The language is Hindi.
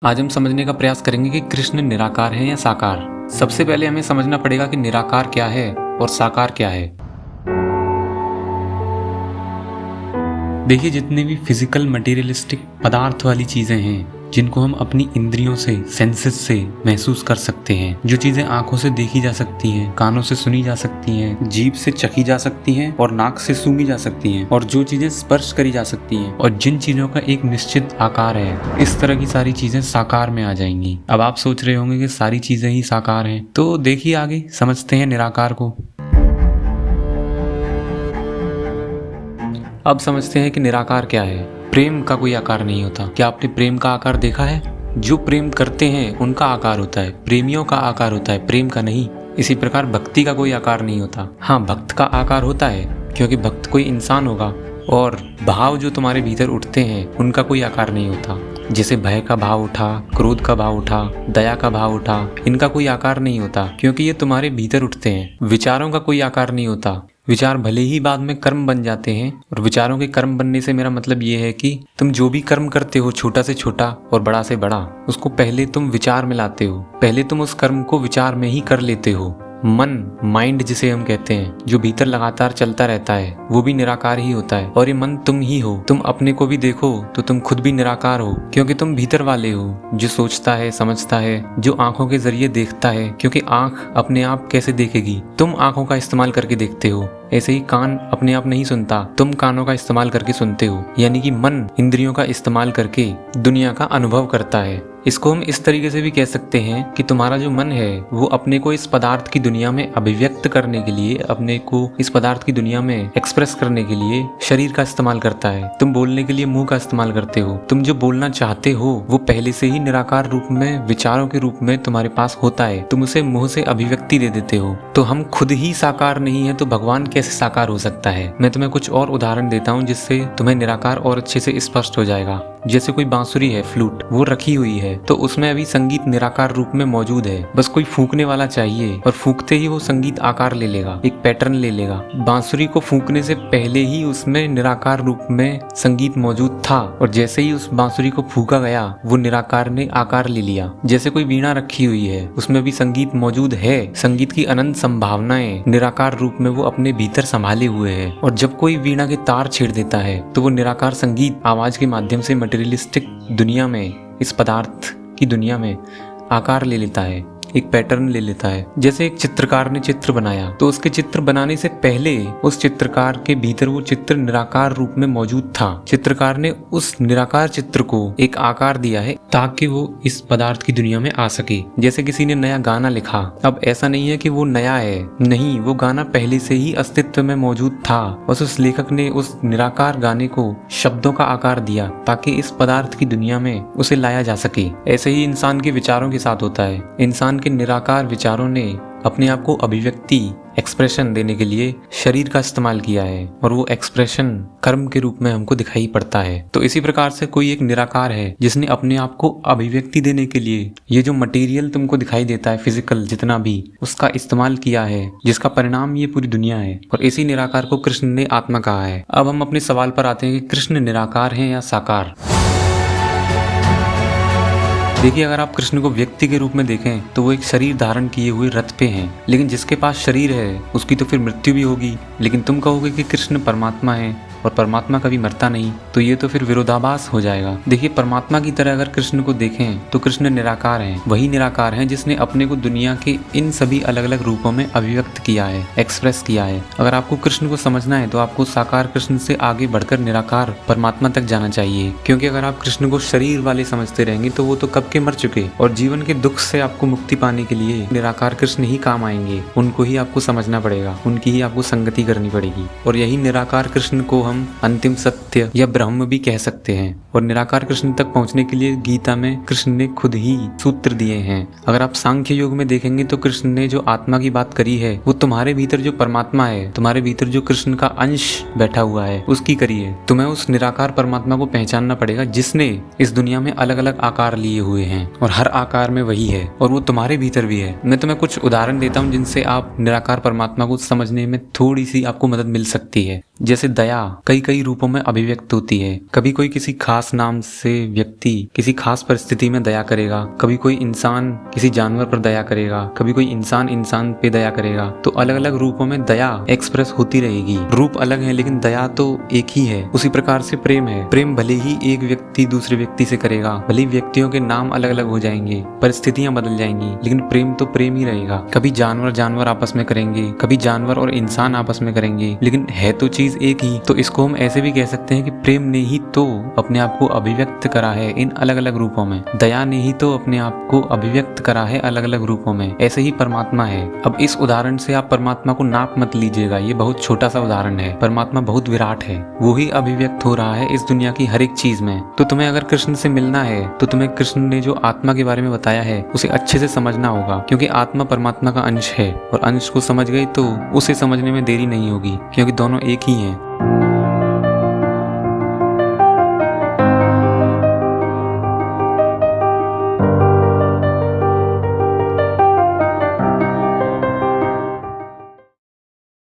आज हम समझने का प्रयास करेंगे कि कृष्ण निराकार है या साकार। सबसे पहले हमें समझना पड़ेगा कि निराकार क्या है और साकार क्या है। देखिए, जितने भी फिजिकल मटेरियलिस्टिक पदार्थ वाली चीजें हैं जिनको हम अपनी इंद्रियों से, सेंसेस से महसूस कर सकते हैं, जो चीजें आंखों से देखी जा सकती हैं, कानों से सुनी जा सकती हैं, जीभ से चखी जा सकती हैं और नाक से सूंघी जा सकती हैं, और जो चीजें स्पर्श करी जा सकती हैं और जिन चीजों का एक निश्चित आकार है, इस तरह की सारी चीजें साकार में आ जाएंगी। अब आप सोच रहे होंगे कि सारी चीजें ही साकार हैं, तो देखिए आगे समझते हैं निराकार को। अब समझते हैं कि निराकार क्या है। प्रेम का कोई आकार नहीं होता। क्या आपने प्रेम का आकार देखा है? जो प्रेम करते हैं उनका आकार होता है, प्रेमियों का आकार होता है, प्रेम का नहीं। इसी प्रकार भक्ति का कोई आकार नहीं होता। हाँ, भक्त का आकार होता है, क्योंकि भक्त कोई इंसान होगा, और भाव जो तुम्हारे भीतर उठते हैं उनका कोई आकार नहीं होता। जैसे भय का भाव उठा, क्रोध का भाव उठा, दया का भाव उठा, इनका कोई आकार नहीं होता, क्योंकि ये तुम्हारे भीतर उठते हैं। विचारों का कोई आकार नहीं होता। विचार भले ही बाद में कर्म बन जाते हैं, और विचारों के कर्म बनने से मेरा मतलब ये है कि तुम जो भी कर्म करते हो, छोटा से छोटा और बड़ा से बड़ा, उसको पहले तुम विचार में लाते हो। पहले तुम उस कर्म को विचार में ही कर लेते हो। मन, माइंड जिसे हम कहते हैं, जो भीतर लगातार चलता रहता है, वो भी निराकार ही होता है। और ये मन तुम ही हो। तुम अपने को भी देखो तो तुम खुद भी निराकार हो, क्योंकि तुम भीतर वाले हो, जो सोचता है, समझता है, जो आंखों के जरिए देखता है, क्योंकि आंख अपने आप कैसे देखेगी? तुम आंखों का इस्तेमाल करके देखते हो। ऐसे ही कान अपने आप नहीं सुनता, तुम कानों का इस्तेमाल करके सुनते हो। यानी कि मन इंद्रियों का इस्तेमाल करके दुनिया का अनुभव करता है। इसको हम इस तरीके से भी कह सकते हैं कि तुम्हारा जो मन है वो अपने को इस पदार्थ की दुनिया में अभिव्यक्त करने के लिए, अपने को इस पदार्थ की दुनिया में एक्सप्रेस करने के लिए शरीर का इस्तेमाल करता है। तुम बोलने के लिए मुंह का इस्तेमाल करते हो। तुम जो बोलना चाहते हो वो पहले से ही निराकार रूप में, विचारों के रूप में तुम्हारे पास होता है। तुम उसे मुंह से अभिव्यक्ति दे देते हो। तो हम खुद ही साकार नहीं है तो भगवान कैसे साकार हो सकता है? मैं तुम्हें कुछ और उदाहरण देता हूँ जिससे तुम्हें निराकार और अच्छे से स्पष्ट हो जाएगा। जैसे कोई बांसुरी है, फ्लूट, वो रखी हुई है, तो उसमें अभी संगीत निराकार रूप में मौजूद है। बस कोई फूंकने वाला चाहिए, और फूंकते ही वो संगीत आकार ले लेगा, एक पैटर्न ले लेगा। बांसुरी को फूंकने से पहले ही उसमें निराकार रूप में संगीत मौजूद था, और जैसे ही उस बांसुरी को फूंका गया, वो निराकार ने आकार ले लिया। जैसे कोई वीणा रखी हुई है, उसमें भी संगीत मौजूद है। संगीत की अनंत संभावनाएं निराकार रूप में वो अपने भीतर संभाले हुए है। और जब कोई वीणा के तार छेड़ देता है तो वो निराकार संगीत आवाज के माध्यम से मटेरियलिस्टिक दुनिया में, इस पदार्थ की दुनिया में आकार ले लेता है, एक पैटर्न ले लेता है। जैसे एक चित्रकार ने चित्र बनाया, तो उसके चित्र बनाने से पहले उस चित्रकार के भीतर वो चित्र निराकार रूप में मौजूद था। चित्रकार ने उस निराकार चित्र को एक आकार दिया है ताकि वो इस पदार्थ की दुनिया में आ सके। जैसे किसी ने नया गाना लिखा, अब ऐसा नहीं है कि वो नया है, नहीं, वो गाना पहले से ही अस्तित्व में मौजूद था। बस उस लेखक ने उस निराकार गाने को शब्दों का आकार दिया ताकि इस पदार्थ की दुनिया में उसे लाया जा सके। ऐसे ही इंसान के विचारों के साथ होता है। इंसान के निराकार विचारों ने अपने आप को अभिव्यक्ति, एक्सप्रेशन देने के लिए शरीर का इस्तेमाल किया है, और वो एक्सप्रेशन कर्म के रूप में हमको दिखाई पड़ता है। तो इसी प्रकार से कोई एक निराकार है जिसने अपने आप को अभिव्यक्ति देने के लिए ये जो मटेरियल तुमको दिखाई देता है, फिजिकल जितना भी, उसका इस्तेमाल किया है, जिसका परिणाम ये पूरी दुनिया है। और इसी निराकार को कृष्ण ने आत्मा कहा है। अब हम अपने सवाल पर आते हैं कि कृष्ण निराकार है या साकार। देखिए, अगर आप कृष्ण को व्यक्ति के रूप में देखें तो वो एक शरीर धारण किए हुए रथ पे हैं। लेकिन जिसके पास शरीर है उसकी तो फिर मृत्यु भी होगी। लेकिन तुम कहोगे कि कृष्ण परमात्मा है और परमात्मा कभी मरता नहीं, तो ये तो फिर विरोधाभास हो जाएगा। देखिए, परमात्मा की तरह अगर कृष्ण को देखें तो कृष्ण निराकार हैं। वही निराकार हैं जिसने अपने को दुनिया के इन सभी अलग अलग रूपों में अभिव्यक्त किया है, एक्सप्रेस किया है। अगर आपको कृष्ण को समझना है तो आपको साकार कृष्ण से आगे बढ़कर निराकार परमात्मा तक जाना चाहिए, क्योंकि अगर आप कृष्ण को शरीर वाले समझते रहेंगे तो वो तो कब के मर चुके। और जीवन के दुख से आपको मुक्ति पाने के लिए निराकार कृष्ण ही काम आएंगे। उनको ही आपको समझना पड़ेगा, उनकी ही आपको संगति करनी पड़ेगी। और यही निराकार कृष्ण को हम अंतिम सत्य या ब्रह्म भी कह सकते हैं। और निराकार कृष्ण तक पहुंचने के लिए गीता में कृष्ण ने खुद ही सूत्र दिए हैं। अगर आप सांख्य योग में देखेंगे तो कृष्ण ने जो आत्मा की बात करी है वो तुम्हारे भीतर जो परमात्मा है, तुम्हारे भीतर जो कृष्ण का अंश बैठा हुआ है, उसकी करी है। तुम्हें उस निराकार परमात्मा को पहचानना पड़ेगा जिसने इस दुनिया में अलग अलग आकार लिए हुए हुए हैं और हर आकार में वही है और वो तुम्हारे भीतर भी है। मैं तुम्हें कुछ उदाहरण देता हूँ जिनसे आप निराकार परमात्मा को समझने में थोड़ी सी आपको मदद मिल सकती है। जैसे दया कई कई रूपों में अभिव्यक्त होती है। कभी कोई किसी खास नाम से व्यक्ति किसी खास परिस्थिति में दया करेगा, कभी कोई इंसान किसी जानवर पर दया करेगा, कभी कोई इंसान इंसान पे दया करेगा। तो अलग अलग रूपों में दया एक्सप्रेस होती रहेगी। रूप अलग है लेकिन दया तो एक ही है। उसी प्रकार से प्रेम है। प्रेम भले ही एक व्यक्ति दूसरे व्यक्ति से करेगा, भले ही व्यक्तियों के नाम अलग अलग हो जाएंगे, परिस्थितियां बदल जाएंगी, लेकिन प्रेम तो प्रेम ही रहेगा। कभी जानवर जानवर आपस में करेंगे, कभी जानवर और इंसान आपस में करेंगे, लेकिन है तो चीज एक ही। तो इसको हम ऐसे भी कह सकते हैं कि प्रेम ने ही तो अपने आप को अभिव्यक्त करा है इन अलग अलग रूपों में। दया ने ही तो अपने आप को अभिव्यक्त करा है अलग अलग रूपों में। ऐसे ही परमात्मा है। अब इस उदाहरण से आप परमात्मा को नाप मत लीजिएगा, ये बहुत छोटा सा उदाहरण है। परमात्मा बहुत विराट है, वो ही अभिव्यक्त हो रहा है इस दुनिया की हर एक चीज में। तो तुम्हें अगर कृष्ण से मिलना है तो तुम्हें कृष्ण ने जो आत्मा के बारे में बताया है उसे अच्छे से समझना होगा, क्योंकि आत्मा परमात्मा का अंश है और अंश को समझ गई तो उसे समझने में देरी नहीं होगी, क्योंकि दोनों एक ही हैं।